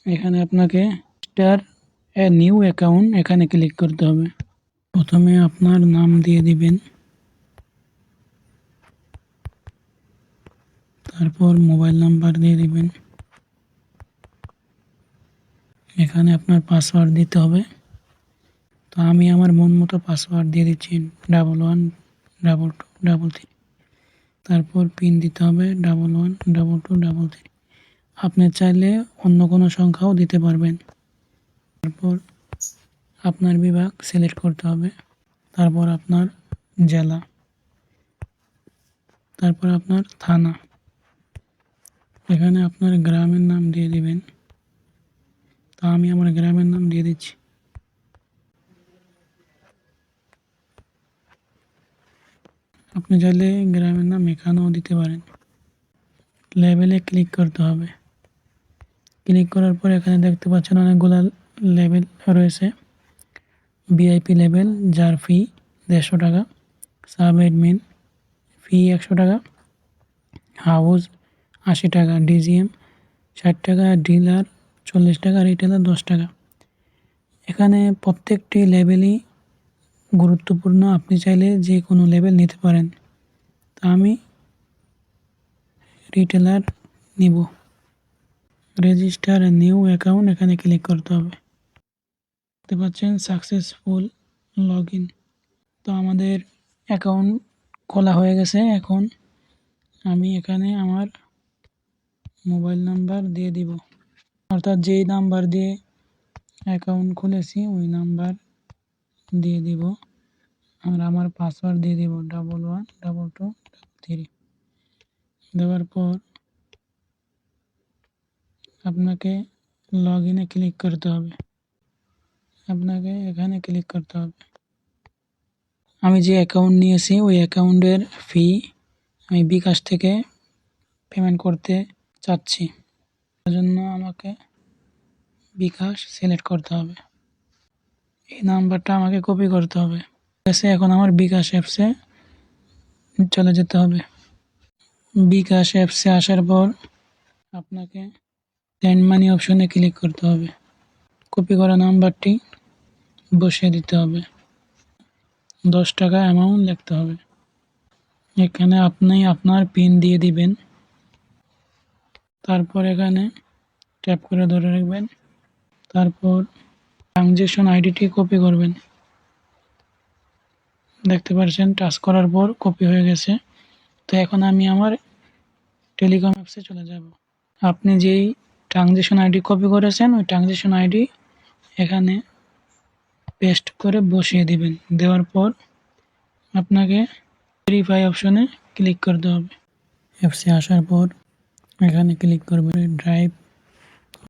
এখানে আপনাকে star a new account এখানে ক্লিক করতে হবে। প্রথমে আপনার নাম দিয়ে দিবেন, তারপর মোবাইল নাম্বার দিয়ে দিবেন। এখানে আপনার পাসওয়ার্ড দিতে হবে। তো আমি আমার মন মতো পাসওয়ার্ড দিয়ে দিচ্ছি 112233। তারপর পিন দিতে হবে 112233। আপনি চাইলে অন্য কোনো সংখ্যাও দিতে পারবেন। তারপর আপনার বিভাগ সিলেক্ট করতে হবে, তারপর আপনার জেলা, তারপর আপনার থানা। এখানে আপনার গ্রামের নাম দিয়ে দিবেন। তো আমি আমার গ্রামের নাম দিয়ে দিচ্ছি। আপনি চাইলে গ্রামের নাম এখানেও দিতে পারেন। লেভেলে ক্লিক করতে হবে। ক্লিক করার পর এখানে দেখতে পাচ্ছেন অনেকগুলো লেভেল রয়েছে। ভিআইপি লেভেল, যার ফি 150 টাকা, সাব অ্যাডমিন ফি 100 টাকা, হাউস 80 টাকা, ডিজিএম 60 টাকা, ডিলার 40 টাকা, রিটেলার 10 টাকা। এখানে প্রত্যেকটি লেভেলই গুরুত্বপূর্ণ। আপনি চাইলে যে কোনো লেভেল নিতে পারেন। তা আমি রিটেলার নিব। রেজিস্টার নিউ অ্যাকাউন্ট এখানে ক্লিক করতে হবে। দেখতে পাচ্ছেন সাকসেসফুল লগ ইন। তো আমাদের অ্যাকাউন্ট খোলা হয়ে গেছে। এখন আমি এখানে আমার মোবাইল নাম্বার দিয়ে দিব, অর্থাৎ যেই নাম্বার দিয়ে অ্যাকাউন্ট খুলেছি ওই নাম্বার দিয়ে দিব। আর আমার পাসওয়ার্ড দিয়ে দিব 112233। দেওয়ার পর আপনাকে লগ ইনে ক্লিক করতে হবে। আপনাকে এখানে ক্লিক করতে হবে। আমি যে অ্যাকাউন্ট নিয়েছি ওই অ্যাকাউন্টের ফি আমি বিকাশ থেকে পেমেন্ট করতে চাচ্ছি। তার জন্য আমাকে বিকাশ সিলেক্ট করতে হবে। এই নাম্বারটা আমাকে কপি করতে হবে। এখন আমার বিকাশ অ্যাপসে চলে যেতে হবে। বিকাশ অ্যাপসে আসার পর আপনাকে সেন্ড মানি অপশনে ক্লিক করতে হবে। কপি করা নাম্বারটি বসিয়ে দিতে হবে। 10 টাকা অ্যামাউন্ট লিখতে হবে। এখানে আপনি আপনার পিন দিয়ে দিবেন। তারপর এখানে ট্যাপ করে ধরে রাখবেন। তারপর ট্রানজ্যাকশন আইডিটি কপি করবেন। দেখতে পাচ্ছেন টাচ করার পর কপি হয়ে গেছে। তো এখন আমি আমার টেলিকম অ্যাপসে চলে যাব। আপনি যেই ট্রানজ্যাকশন আইডি কপি করেছেন ওই ট্রানজ্যাকশন আইডি এখানে পেস্ট করে বসিয়ে দিবেন। দেওয়ার পর আপনাকে ভেরিফাই অপশনে ক্লিক করতে হবে। অ্যাপসে আসার পর এখানে ক্লিক করবেন ড্রাইভ